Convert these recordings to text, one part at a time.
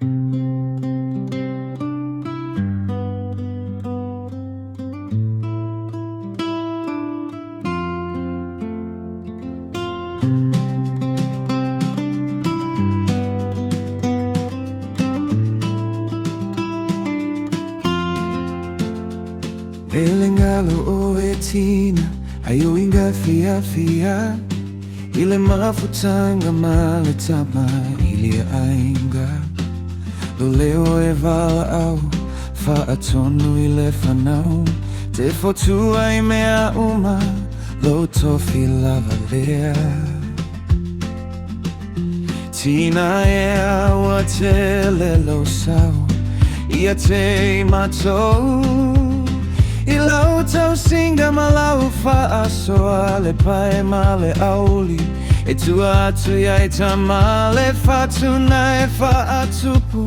Elengalo o etina ayo inga fia ile mafutanga maletama ile ainga loleo evala au fa atonu ile fanau te fotua imea uma lo tofi lavalea tina ea watele lo sao ia te matou Ilau tau singa malau fa'asoa le pae male auli E tua atu iai tamale fatuna e fa'atupu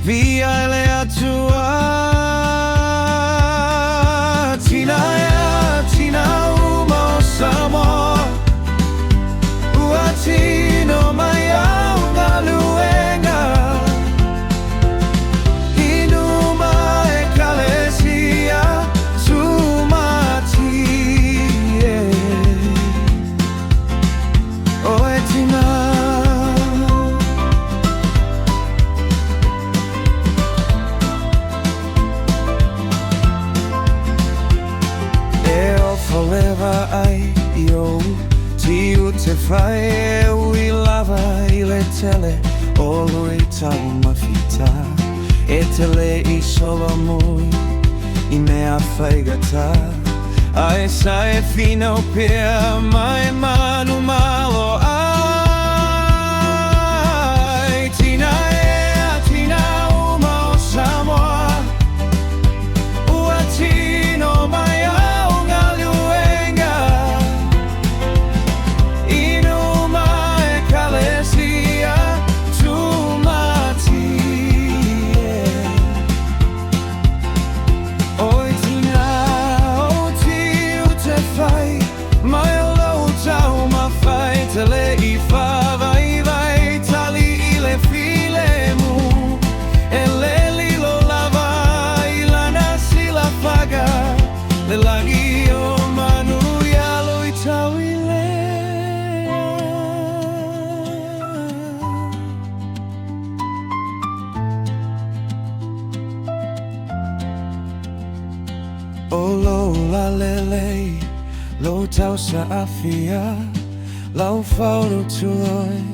Via le atua Tina ea, tina uma o Samoa Ua tino mai au ngā luenga Inuma e kalesia Forever ai yo tiu te fai e ui lava i le tele o lui tau mawhita e tele i solo mui i mea whaigata ai sae fino pia mai manu malo ai tina ea tina uma o Samoa ua tino mai Tele I vai vai tali I le file mu E le lilo lava I lana si la faga Le lagi o Manuia lo I tau I lea O lo la lele Lo tau sa afia Lau fauru tuoi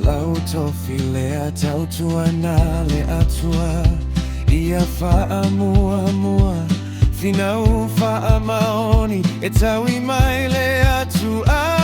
Lau tofi lea tau tua na le atua Ia faa mua Finau faa maoni E tau I mai le atua